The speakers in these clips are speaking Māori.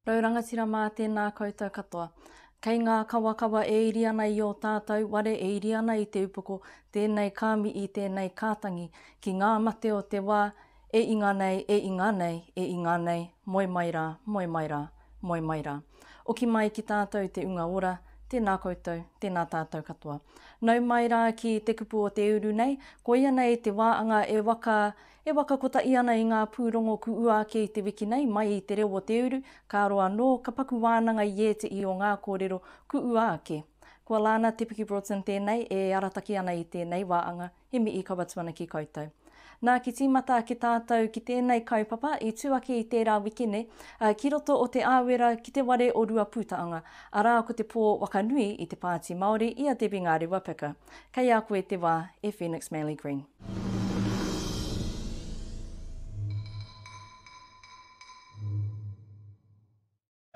Raurangatira mā tēnā koutou katoa. Kei ngā kawakawa e iri ana i o tātou, ware e iri ana i te upoko, tēnei kāmi i tēnei kātangi, ki ngā mate o te wā, e inga nei, e inga nei, e inga nei, moi mai rā, moi mai rā, moi mai rā. Oki mai ki tātou te unga ora, tēnā koutou, tēnā tātou katoa. Nau mai rā ki Te Kupu o Te Uru nei, ko ia nei te wāhanga e waka kota i ana i ngā pūrongo ku ua ke i te wiki nei, mai i te reo o Te Uru, ka roa no ka paku wānanga i e te i o ngā kōrero ku ua ake. Ko Alana Broughton tēnei, e arataki ana i tēnei wāhanga, he mi I kawatuana ki koutou. Nā ki tīmata ki tātou ki tēnei kaupapa I tuake I tērā wikene, ki roto o te āhuatanga ki te ware o rua pūtaanga, arā ko te pō wakanui I te Pati Māori I a Debbie Ngarewa-Packer. Kei a koe te wā, e Phoenix Manly Green.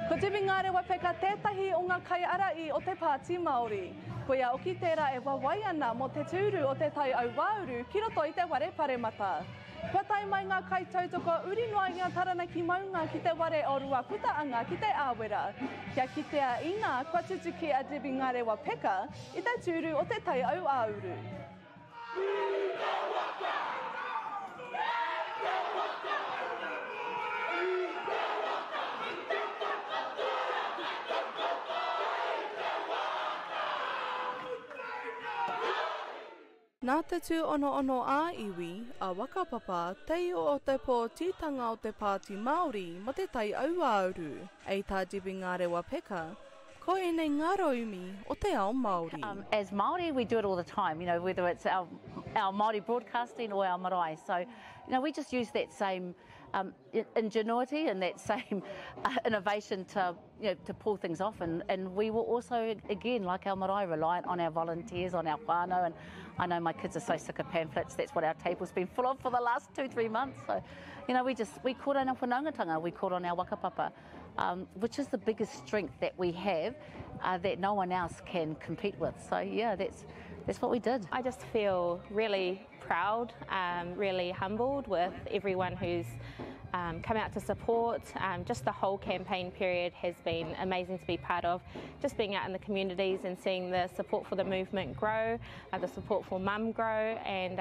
Ko Debbie Ngarewa-Packer, tētahi o ngā kaiara I o te Pati Māori. Ko ia oki tērā e wawai ana mo te tūru o te tai au wāuru ki roto I te ware paremata. Kua tai mai ngā kai tautoko uri noa I ngā Taranaki maunga ki te ware o rua putaanga ki te āhuatanga. Kia kitea ina kua tutuki a Debbie Ngarewa-Packer I te tūru o te tai au āuru. Nā te tū ono a iwi, a wakapapa, tei o te pō titanga o te Pati Māori mo te tai au āuru. Ei tā Debbie Ngarewa-Packer, ko e nei ngaro umi o te ao Māori. As Māori, we do it all the time, you know, whether it's our Māori broadcasting or our marae. So, you know, we just use that same ingenuity and that same innovation to, you know, to pull things off. And we will also, again, like our marae, reliant on our volunteers, on our whānau. And I know my kids are so sick of pamphlets. That's what our table's been full of for the last 2-3 months. So, you know, we caught on our whanaungatanga, we caught on our wakapapa, which is the biggest strength that we have that no one else can compete with. So, yeah, that's what we did. I just feel really proud, really humbled with everyone who's come out to support. Just the whole campaign period has been amazing to be part of. Just being out in the communities and seeing the support for the movement grow, the support for Mum grow, and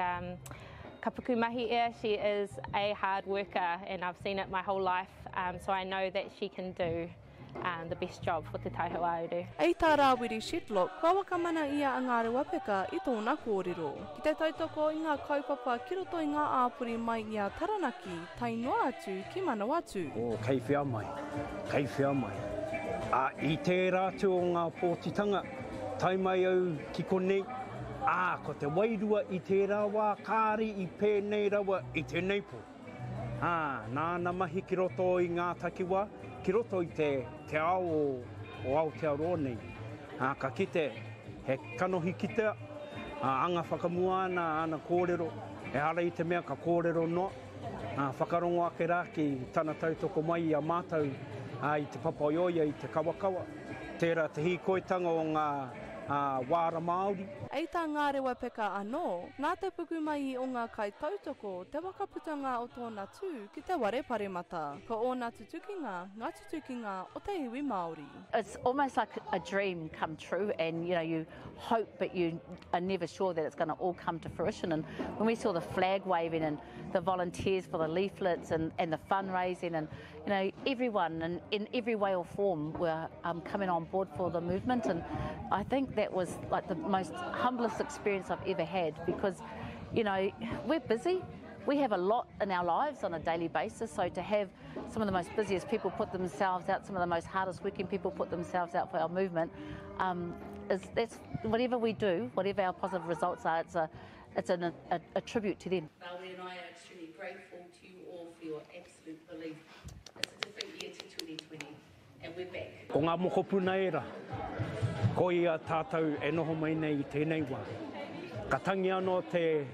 ka puku mahi ea, she is a hard worker and I've seen it my whole life, so I know that she can do the best job for te taiho āuru. Ei tā rāwiri Shedlock, kua wakamana ia a Ngarewa-Packer I tōna kōrero. Ki te tautoko I ngā kaupapa ki roto I ngā āpuri mai I a Taranaki, tai noa atu ki Manu atu. Kei whia mai, kei whia mai. I te rātu o ngā pōtitanga, tai mai au ki konei, ko te wairua I te rawa, kāri I pēnei rawa I te neipo. Nāna mahi ki roto I ngā takiwa, ki roto I te ao o Aotearoa nei. Ka kite, he kanohi kitea, anga whakamua ana kōrero, e hara I te mea ka kōrero noa. Whakarongo ake rā ki tāna tautoko mai I a mātau I te papaioia I te kawakawa. Tērā te hikoitanga o ngā wāra Māori. Ei tā Ngarewa-Packer anō, nā te puku mai o ngā kai tautoko, te wakaputanga o tōna tū ki te ware paremata. Ko o ngā tutukinga o te iwi Māori. It's almost like a dream come true, and you know, you hope but you are never sure that it's going to all come to fruition. And when we saw the flag waving and the volunteers for the leaflets and the fundraising, and you know, everyone and in every way or form were coming on board for the movement, and I think that was like the most humblest experience I've ever had, because you know, we're busy. We have a lot in our lives on a daily basis, so to have some of the most busiest people put themselves out, some of the most hardest working people put themselves out for our movement, that's whatever we do, whatever our positive results are, it's a tribute to them. Maori and I are extremely grateful to you all for your absolute belief. It's a different year to 2020, and we're back. Ko ngā moko puna era, ko ia tātou e noho mai nei I tēnei wā. Ka tangi anō te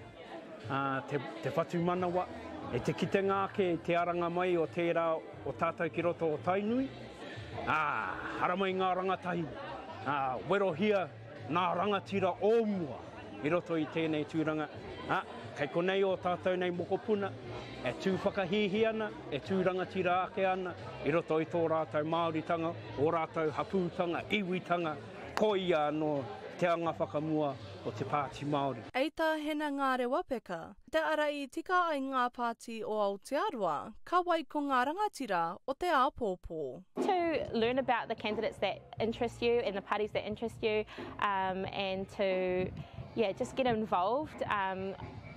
whatu manawa, e te kitenga ke te aranga mai o tērā o tātou ki roto o tainui. Hara mai ngā rangatahi, werohia nā rangatira ōmua i roto i tēnei tūranga. Kei konei o tātou nei mokopuna, e tū whakahihi ana, e tū rangatira ake ana, i roto i tō rātou Māoritanga, o rātou hapūtanga, iwitanga, koia no te anga whakamua o te Pati Māori. Eita hena Ngarewa-Packer, te ara i tika ai ngā pāti o Aotearoa, ka wai ko ngā rangatira o te āpōpō. To learn about the candidates that interest you and the parties that interest you, and to just get involved.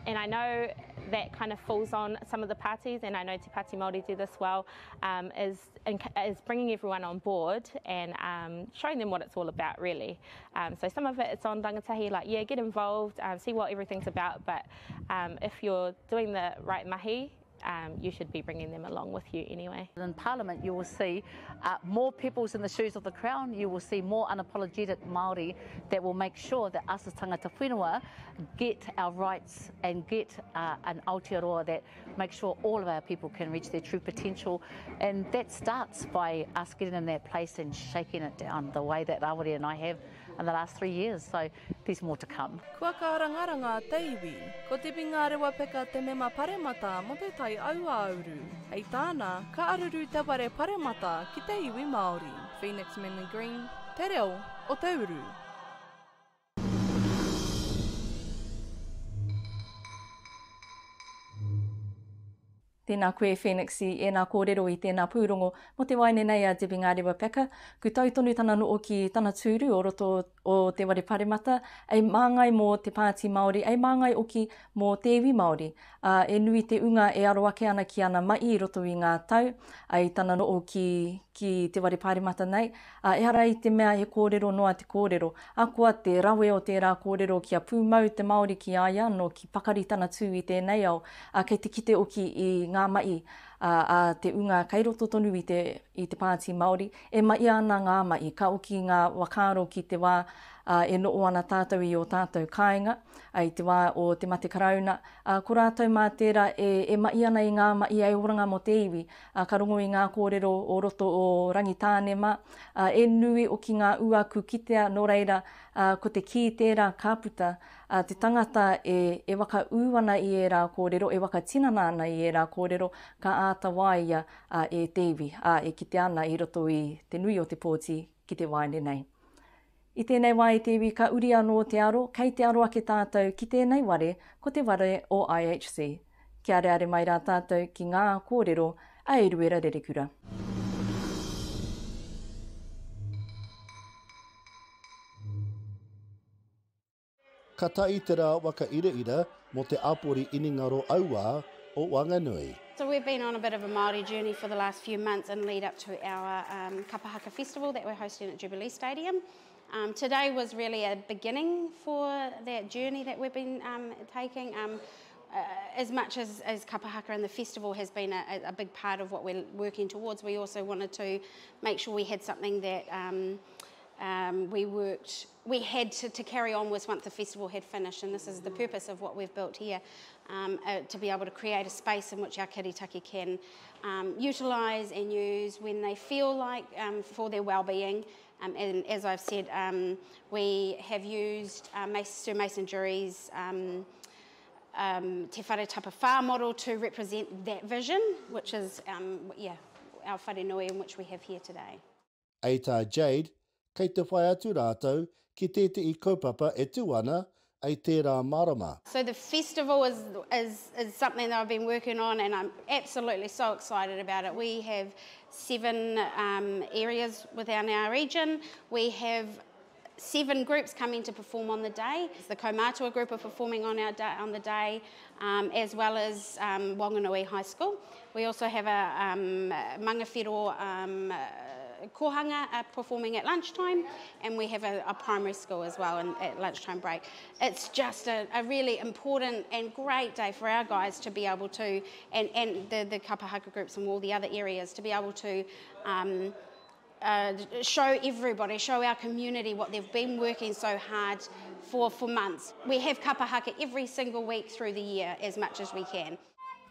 And I know that kind of falls on some of the parties, and I know Te Pati Māori do this well, is bringing everyone on board and showing them what it's all about, really. So some of it's on rangatahi, like, get involved, see what everything's about, but if you're doing the right mahi, you should be bringing them along with you anyway. In Parliament you will see more peoples in the shoes of the Crown. You will see more unapologetic Māori that will make sure that us as tangata whenua get our rights and get an Aotearoa that makes sure all of our people can reach their true potential, and that starts by us getting in that place and shaking it down the way that Rawiri and I have in the last 3 years, so there's more to come. Kua ka rangaranga te iwi, ko Debbie Ngarewa-Packer te mema paremata mo te tai āuru. Hei tāna, ka aruru te ware paremata ki te iwi Māori. Phoenix Men and Green, te reo o Te Uru. Tēnā koe Phoenixi, e nā kōrero i tēnā pūrongo mo te waine nei a Debbie Ngarewa-Packer. Ku tautonu tana noo ki tana tūru o roto o te ware paremata, ei māngai mō te Pāti Māori, ei māngai oki mō te iwi Māori. E nui te unga e aro ake ana ki ana mai i roto i ngā tau, ei tana noo ki te ware paremata nei. E hara i te mea he kōrero noa te kōrero. Akua te rawe o tērā kōrero kia pūmau te Māori ki āia no ki pakari tana tū i tēnei au. Kei te kite oki i ngā mai a te unga kai roto tonu i te Pāti Māori. E mai ana ngā mai, ka oki ngā wakaro ki te wā e noo ana tātou i o tātou kāinga, ai te wā o te mate karauna. Ko rātou mā tērā e mai ana i ngā mai ai oranga mo te iwi, ka rongo i ngā kōrero o roto o rangi tānema, e nui o ki ngā ua ku kitea no reira, ko te ki tērā kāputa, te tangata e waka uana i e rā kōrero, e waka tinana ana i e rā kōrero, ka āta waia e te iwi, e kite ana i roto i te nui o te pōti ki te waine nei. I tēnei wā i te iwi ka uri anō te aro, kei te aro ake tātou ki tēnei ware, ko te ware o IHC. Kia reare mai rā tātou ki ngā kōrero, a e ruera rerekura. Ka tai te rā waka ira mo te apori iningaro aua o Whanganui. So we've been on a bit of a Māori journey for the last few months and lead up to our Kapahaka Festival that we're hosting at Jubilee Stadium. Today was really a beginning for that journey that we've been taking. As much as Kapahaka and the festival has been a big part of what we're working towards, we also wanted to make sure we had something that we had to carry on with once the festival had finished, and this is the purpose of what we've built here, to be able to create a space in which our kiritaki can utilise and use when they feel like for their well-being. And as I've said, we have used Sir Mason Jury's Te Whare Tapa Whā model to represent that vision, which is our wharenui in which we have here today. Eita Jade, kei te whai atu rātou ki tēte I kaupapa e tūana ai tērā marama. So the festival is something that I've been working on, and I'm absolutely so excited about it. We have 7 areas within our region. We have 7 groups coming to perform on the day. The Kaumātua group are performing on the day, as well as Whanganui High School. We also have a Mangawhiro kōhanga performing at lunchtime, and we have a primary school as well at lunchtime break. It's just a really important and great day for our guys to be able to, and the Kapahaka groups and all the other areas, to be able to show everybody, show our community what they've been working so hard for months. We have Kapahaka every single week through the year as much as we can.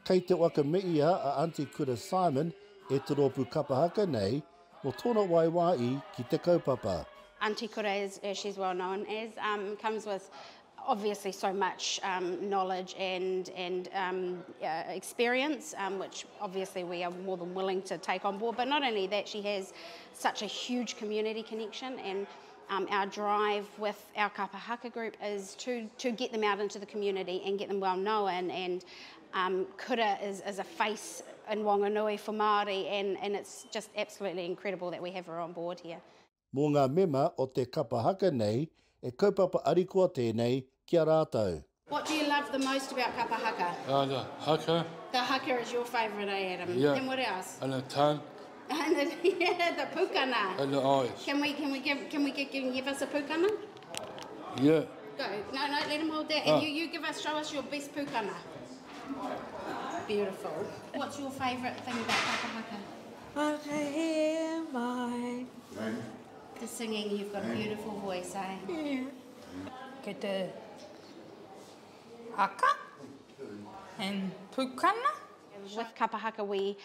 Kei te waka miia a Auntie Kura Simon e te rōpū Kapahaka nei, mo tōna waiwai ki te kaupapa. Auntie Kura, as she's well known as, comes with obviously so much knowledge and experience, which obviously we are more than willing to take on board. But not only that, she has such a huge community connection, and our drive with our kapahaka group is to get them out into the community and get them well known. And Kura is a face in Whanganui for Māori, and it's just absolutely incredible that we have her on board here. Mō ngā mema o te kapahaka nei, e kaupapa arikoa tēnei kia rātou. What do you love the most about kapahaka? The haka. The haka is your favourite, Adam? Yeah. And what else? And the tongue. And the pūkana. And the eyes. Can we give us a pūkana? Yeah. Go. No, let him hold that. And you show us your best pūkana. Beautiful. What's your favourite thing about kapahaka? I can hear my... The singing, you've got a beautiful voice, eh? Yeah. Ke te haka and pūkana. With kapahaka,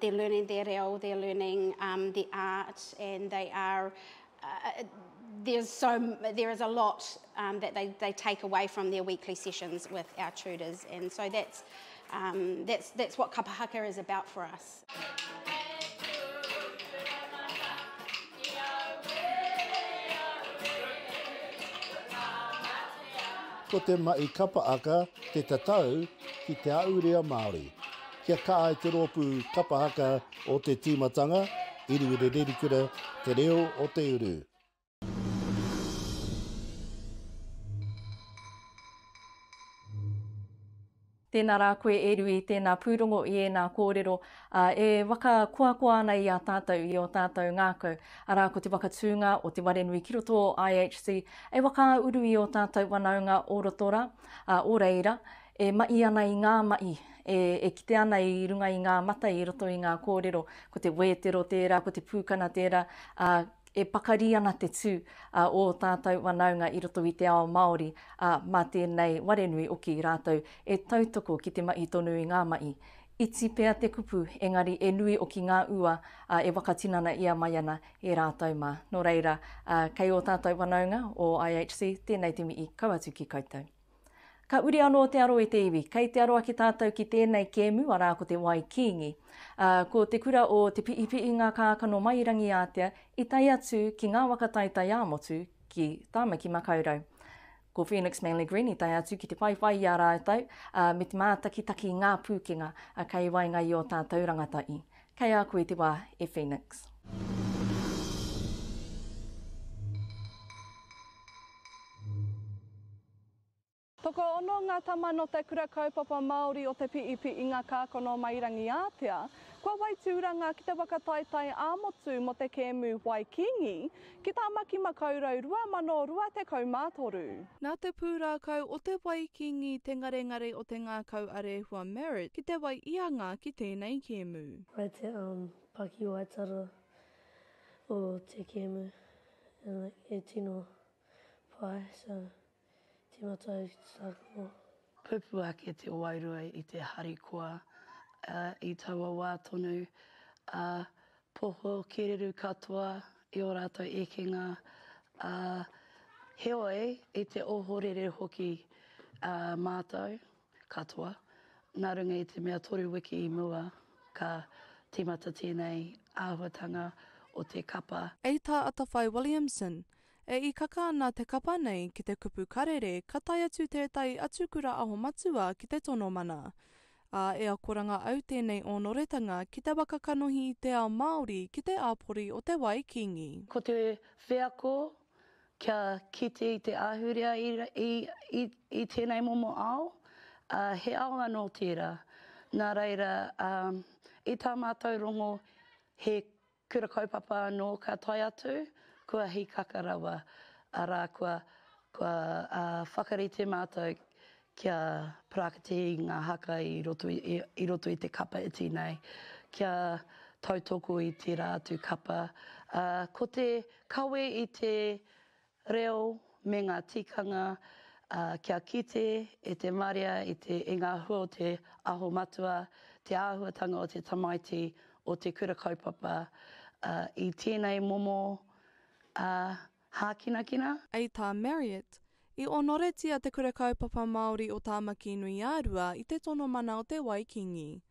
they're learning their reo, they're learning the art, and they are. There is a lot that they take away from their weekly sessions with our tutors, and so that's what kapahaka is about for us. Ko te mai kapaaka te tatau ki te āurea Māori. Kia ka ai te rōpū kapahaka o te tīmatanga, iriwiri ririkura te reo o Te Uru. Tēnā rā koe e rui, tēnā pūrongo i e nā kōrero, e waka kua nei a tātou i o tātou ngākau. Arā ko te wakatūnga o te warenui ki roto o IHC, e waka uru i o tātou wanaunga o rotora, o reira, e mai ana i ngā mai, e kite ana i runga i ngā mata i roto i ngā kōrero, ko te wētero tērā, ko te pūkana tērā, e pakari ana te tū o tātou wanaunga i roto i te ao Māori, mā tēnei warenui o ki rātou, e tautoko ki te mai tonu i ngā mai. Iti pēr te kupu, engari e nui o ki ngā ua, e wakatinana ia mai ana e rātou mā. Nō reira, kei o tātou wanaunga o IHC, tēnei te mii kauatu ki koutou. Ka uri anō te aro e te iwi, kei te aroa ki tātou ki tēnei kēmu, arā ko te wai kingi. Ko te kura o te piipi i ngā kākano mairangi ātea, i tai atu ki ngā wakataitai āmotu ki tāmaki makaurau. Ko Phoenix Manly Green i tai atu ki te whaiwhai i a rātou, me te mātakitaki ngā pūkenga, kei wainga i o tātou rangatai. Kei a koe te wā e Phoenix. Toko ono ngā tama no te kura kaupapa Māori o te piipi i ngā kākono mairangi ātea, kua waitūranga ki te wakataitai āmotu mo te kēmu Waikingi, ki tā maki makaurau 2024 mātoru. Nā te pūrākau o te Waikingi te ngare o te ngā kau arehua merit, ki te wai ianga ki tēnei kēmu. Rai te paki waitara o te kēmu, e tino pai, so... Pupu ake te wairua i te harikoa, i taua wā tonu, poho kēreru katoa, i o rātou ekenga, heoi i te ohorere hoki mātou katoa, nā runga i te mea toru wiki i mua, ka tīmata tēnei āhuatanga o te kapa. Eita Atawhai Williamson, e I kaka ana te kapa nei ki te kupu karere, ka tai atu tētai atukura aho matua ki te tono mana. E a koranga au tēnei o noretanga ki te wakakanohi i te ao Māori ki te āpori o te Waikingi. Ko te wheako kia kite i te āhuria i tēnei momo ao, he ao anō tērā. Nā reira, I tā mātou rongo he kura kaupapa anō ka tai atu, kua hi kakarawa, arā kua whakarite mātou kia prakati ngā haka i roto i te kapa iti nei, kia tautoko i te rātu kapa. Ko te kawe i te reo me ngā tikanga, kia kite e te maria i ngā hua o te aho matua, te āhuatanga o te tamaiti o te kura kaupapa, I tēnei momo, hākinakina. Eita Marriott, I onoretia te kura kaupapa Māori o Tāmaki Nui Ārua i te tono mana o te Waikingi.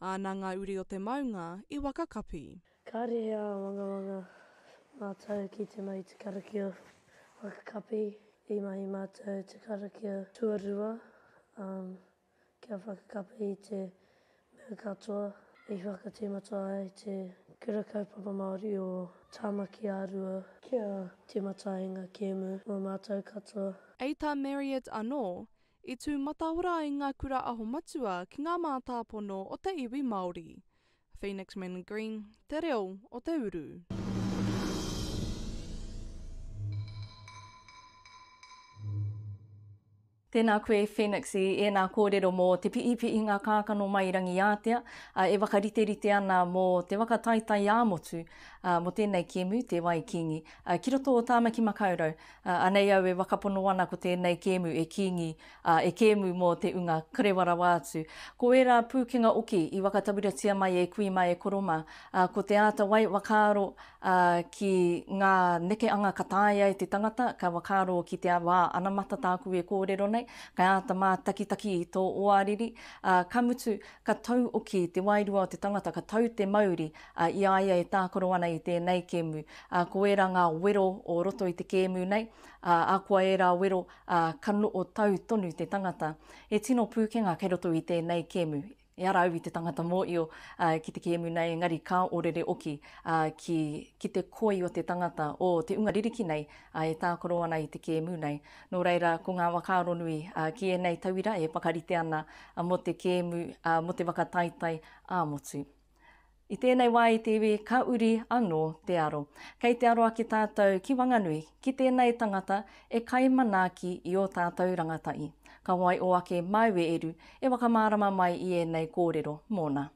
Āna ngā uri o te maunga i wakakapi. Kāre hea wangawanga mātou ki te mai te karakia whakakapi. I mahi mātou te karakia tuarua. Kia whakakapi te mea katoa. I whakatimata ai te kura kaupapa Māori o Tāmaki Ārua. Kia te matainga kēmu o mātou katoa. Eita Marriott anō, I tū matahora i ngā kura aho matua ki ngā mātāpono o te iwi Māori. Phoenix Men Green, te reo o te uru. Tēnā koe Phoenix I nā kōrero mō te piipi I ngā kākano mairangi ātea, e wakarite ana mō te wakataitai āmotu, mō tēnei kēmu, te Waikingi. Ki roto o Tāmaki makaurau, anei au e wakapono ana ko tēnei kēmu e kingi, e kēmu mō te unga karewara wātu. Ko era pūkenga oki I wakatawiratia mai e kui mai e koroma, ko te āta wai wakaro ki ngā neke anga katāia e te tangata, ka wakaro ki te wā anamata tāku e kōrero nei, kai āta mā takitaki I tō oariri, ka mutu, ka tau oki te wairua o te tangata, ka tau te mauri I aia e tākoro ana I tēnei kēmu. Ko era ngā wero o roto I te kēmu nei, a kua era wero kanu o tau tonu te tangata. E tino pūkenga kei roto I tēnei kēmu. E ara au I te tangata mōio ki te kēmu nei, engari ka orere oki ki te koi o te tangata o te unga ririki nei e tākoro ana I te kēmu nei. Nō reira, ko ngā wakaro nui ki e nei tauira e pakarite ana mo te kēmu, mo te wakataitai āmotu. I tēnei wā I te iwi, ka uri anō te aro. Kei te aroa ki tātou ki Wanganui, ki tēnei tangata e kaimanaki I o tātou rangatai. Ka wai o ake mau e eru, e wakamārama mai I ēnei kōrero mōna.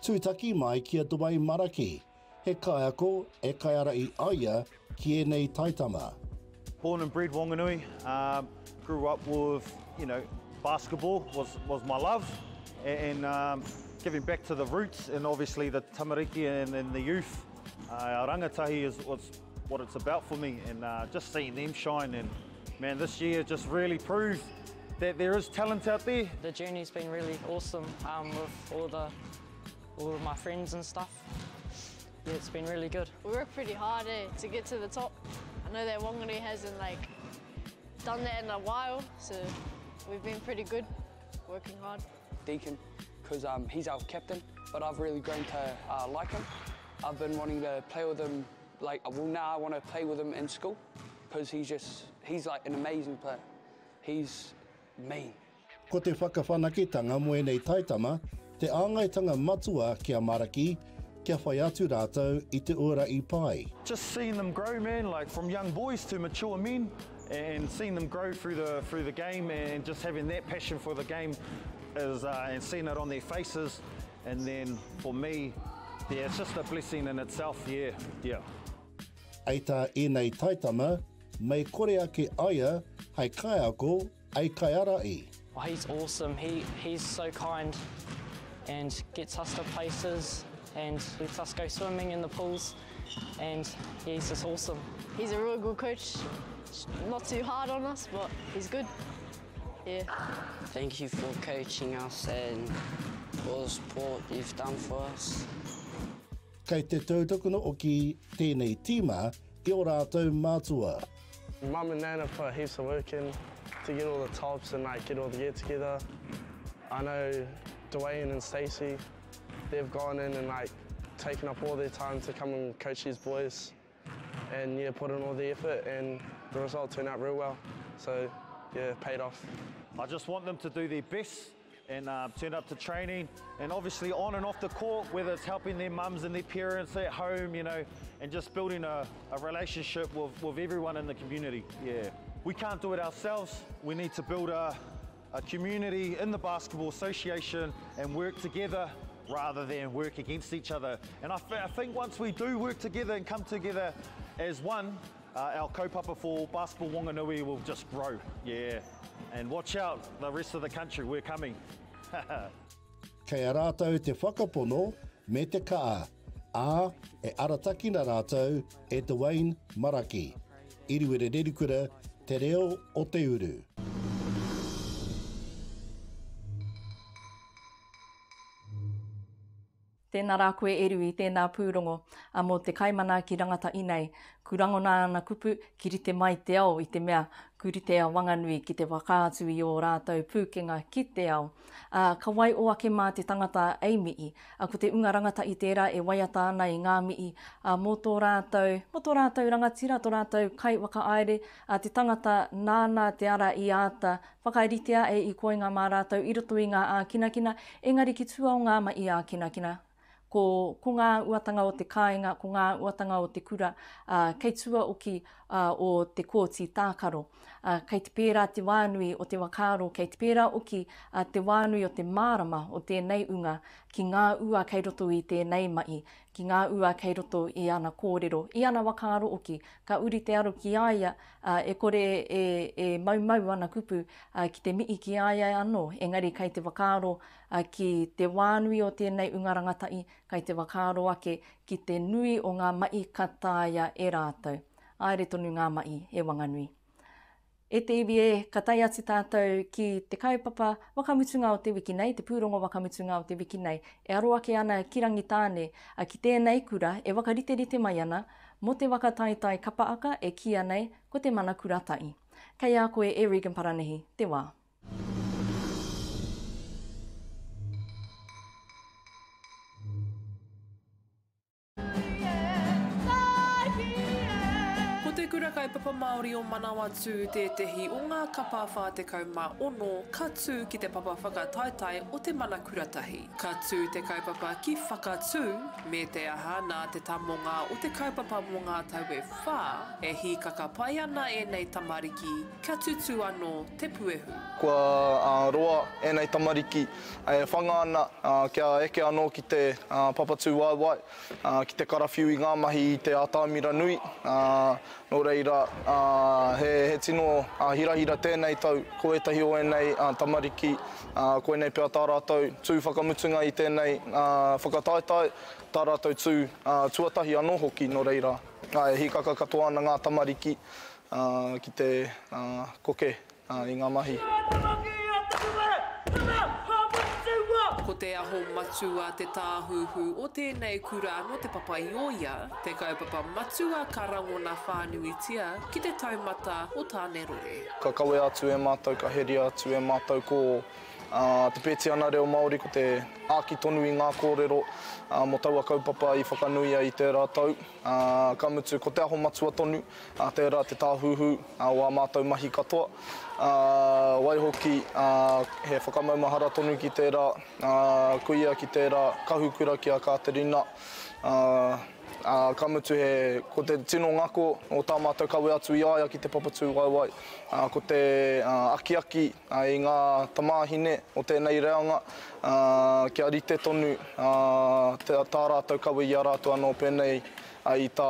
Tūtaki mai kia Dubai Maraki. He kai ako e kai ara I aia ki ēnei taitama. Born and bred Wanganui, grew up with, basketball was my love. And giving back to the roots and obviously the tamariki and the youth. Our rangatahi was what it's about for me, and just seeing them shine, and man, this year just really proved that there is talent out there. The journey's been really awesome with all of my friends and stuff. Yeah, it's been really good. We work pretty hard to get to the top. I know that Wanganui hasn't done that in a while, so we've been pretty good, working hard. Deacon, because he's our captain, but I've really grown to like him. I've been wanting to play with him, now I want to play with him in school, because he's like an amazing player. He's mean. Ko te whakawhanaketanga mo nei taitama, te āngaitanga matua kia Maraki, kia whai atu rātou I te ora I pai. Just seeing them grow, man, from young boys to mature men, and seeing them grow through the game, and just having that passion for the game, and seeing it on their faces, and then for me, yeah, it's just a blessing in itself, yeah. Eita ēnei taitama, mei kore ake aia, hei kai ako, ai kai ara I. Oh, he's awesome, he's so kind and gets us to places and lets us go swimming in the pools, and he's just awesome. He's a real good coach, not too hard on us, but he's good. Yeah. Thank you for coaching us and all the support you've done for us. Kei te tautokuna o ki tēnei tīma I o rātou mātua. Mum and Nana put heaps of work in to get all the tops and get all the gear together. I know Dwayne and Stacey, they've gone in and taken up all their time to come and coach these boys and put in all the effort, and the result turned out real well. So yeah, paid off. I just want them to do their best and turn up to training, and obviously on and off the court, whether it's helping their mums and their parents at home, and just building a relationship with everyone in the community. Yeah, we can't do it ourselves. We need to build a community in the basketball association and work together rather than work against each other. And I think once we do work together and come together as one, our kaupapa for basketball Wanganui will just grow. Yeah. And watch out, the rest of the country, we're coming. Kei a rātou te whakapono me te kaa. E arataki na rātou e te Wayne Maraki. Iriwere rerikura te reo o Te Uru. Tēnā rā koe Erui, tēnā pūrongo, mō te kaimana ki rangata inei, kurangona ana kupu, kirite mai te ao i te mea, kurite a whanganui ki te whakaatu i o rātou pūkenga ki te ao. Ka wai o ake mā te tangata eimi'i, ko te unga rangata i tērā e waiata ana i ngā mi'i, mō tō rātou rangatira, tō rātou kai waka aere, te tangata nāna te ara i āta, whakairitea e i koinga mā rātou, i roto i ngā kinakina, engari ki tua o ngā mai i kinakina. Ko ngā āhuatanga o te kāinga, ko ngā āhuatanga o te kura, kei tua oki o te kōti tākaro. Kei te pērā te whānui o te wakaro, kei te pērā oki te whānui o te mārama o tēnei unga, ki ngā ua kei roto i tēnei mai, ki ngā ua kei roto i ana kōrero, i ana wakaro oki, ka uri te aro ki aia, e kore e maumau ana kupu ki te mii ki aia anō, engari kei te wakaro ki te whānui o tēnei unga rangatai, kei te wakaro ake ki te nui o ngā mai kataia e rātou. Aere tonu ngā mai e Whanganui. E te iwi e, ka tai ati tātou ki te kaupapa wakamutunga o te wiki nei, te pūrongo wakamutunga o te wiki nei, e aro ake ana ki rangi tāne, ki tēnei kura e wakariterite mai ana, mo te wakataitai kapaaka e ki anei ko te mana kuratai. Kei a koe e Regan Paranihi, te wā. Ko te kura kaupapa Māori o manawa tū tētehi o ngā kapa whātekau mā ono ka tū ki te papa whakataitai o te mana kuratahi. Ka tū te kaupapa ki whakatū me te aha nā te tamonga o te kaupapa mō ngā tau e whā e hi kakapai ana e nei tamariki ka tutu anō te puehu. Kua roa e nei tamariki e whanga ana kia eke anō ki te papatū waiwai, ki te karawhiu i ngā mahi i te ātāmira nui. Nō reira, he tino hirahira tēnei tau, ko etahi o enei tamariki, ko enei pia tā rātou tū whakamutunga i tēnei whakataitai, tā rātou tū tuatahi anō hoki nō reira. He hikaka katoa ana ngā tamariki ki te koke i ngā mahi. Ko te aho matua te tāhuhu o tēnei kura no te papa i oia, te kaupapa matua ka rangona whānuitia ki te taumata o tāne rore. Ka kawe atu e mātou, ka heri atu e mātou ko te pēti ana reo Māori ko te āki tonu i ngā kōrero, mo taua kaupapa i whakanuia i tērā tau. Ka mutu ko te aho matua tonu, tērā te tāhuhu o a mātou mahi katoa. Waihoki he whakamaumahara tonu ki tērā, kuia ki tērā kahukura ki a Katerina. Ka mutu he ko te tino ngako o tā mātou kawe atu i aia ki te papatū waiwai. Ko te akiaki i ngā tamāhine o tēnei reanga, kia rite tonu tā rātou kawe i a rātou anō pēnei i tā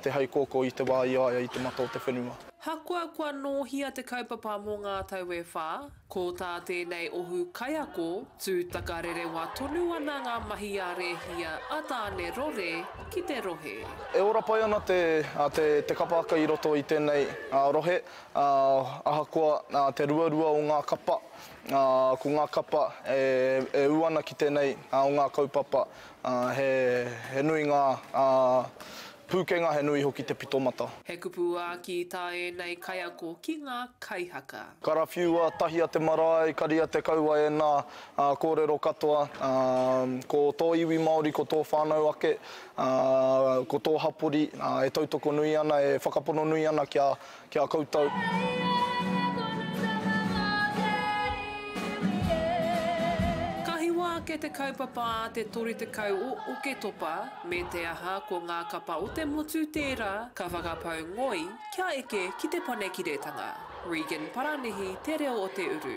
te haikoko i te wā i aia i te mata o te whenua. Hakua kua nōhia te kaupapa mō ngā tau e whā, ko tā tēnei ohu kaiako, tūtaka rerewa tonu ana ngā mahi a rehia a tāne rore ki te rohe. E ora pai ana te kapaaka i roto i tēnei rohe, ahakoa te ruarua o ngā kapa, ko ngā kapa e uana ki tēnei o ngā kaupapa, he nui ngā pūkenga, he nui hoki te pitomata. He kupu ki tā e nei kaiako ki ngā kaihaka. Karawhiua, tahia te marae, karia te kaua e nā kōrero katoa, ko tō iwi Māori, ko tō whānau ake, ko tō hapori, e tautoko nui ana, e whakapono nui ana kia koutou. Ke te kaupapa te tori te kau o ke topa, me te aha ko ngā kapa o te motu tērā, ka whakapau ngoi, kia eke ki te pane kiretanga. Regan Paranihi, te reo o Te Uru.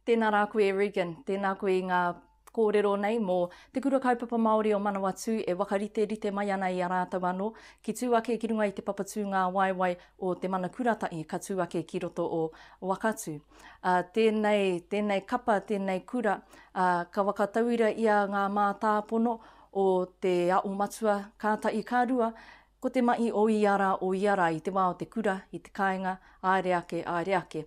Tēnā rā koe Regan, tēnā koe i ngā kōrero nei mō te kura kaupapa Māori o Manu Atu e wakarite mai ana i a rātou anō ki tūake ki runga i te papatū ngā waiwai o te mana kuratai ka tūake ki roto o wakatu. Tēnei kapa, tēnei kura, ka wakatauira ia ngā mātāpono o te au matua kātai kārua, ko te mai o iara i te wā o te kura, i te kāinga, āreake.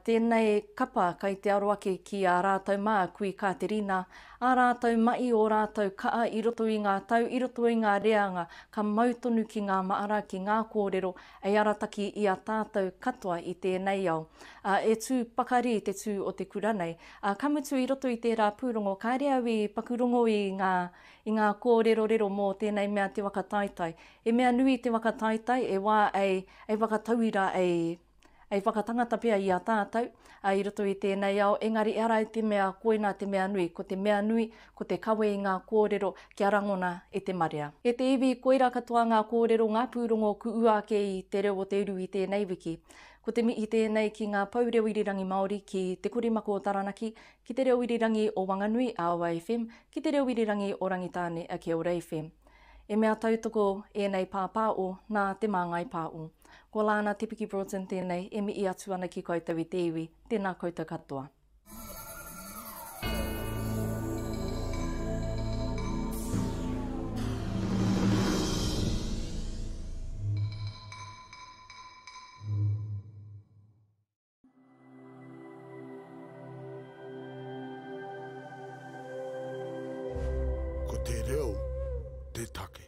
Tēnei kapa kai te aroake ki a rātou mā kui Katerina, a rātou mai o rātou kaa i roto i ngā tau, i roto i ngā reanga, ka mautonu ki ngā maara, ki ngā kōrero, e arataki i a tātou katoa i tēnei au. E tū pakari te tū o te kura nei. Ka mutu i roto i tērā pūrongo, ka rea i pakurongo i ngā kōrero rero mō tēnei mea te wakataitai. E mea nui te wakataitai, e wā ei wakatauira ei whakatangata pia i a tātou, i roto i tēnei au, engari ara i te mea koina te mea nui, ko te mea nui, ko te kawe i ngā kōrero, kia rangona e te marea. E te iwi koira katoa ngā kōrero, ngā pūrongo ku uake i te reo o te uru i tēnei wiki. Ko te mihi tēnei ki ngā paureo irirangi Māori ki te korimako o Taranaki, ki te reo irirangi o Whanganui, Awa FM, ki te reo irirangi o Rangitāne, a Kia Ora FM. E mea tautoko e nei pāpāo, nā te māngai pāo. Ko Alana Broughton tēnei, e mi i atu ana ki koutou i te iwi, tēnā koutou katoa.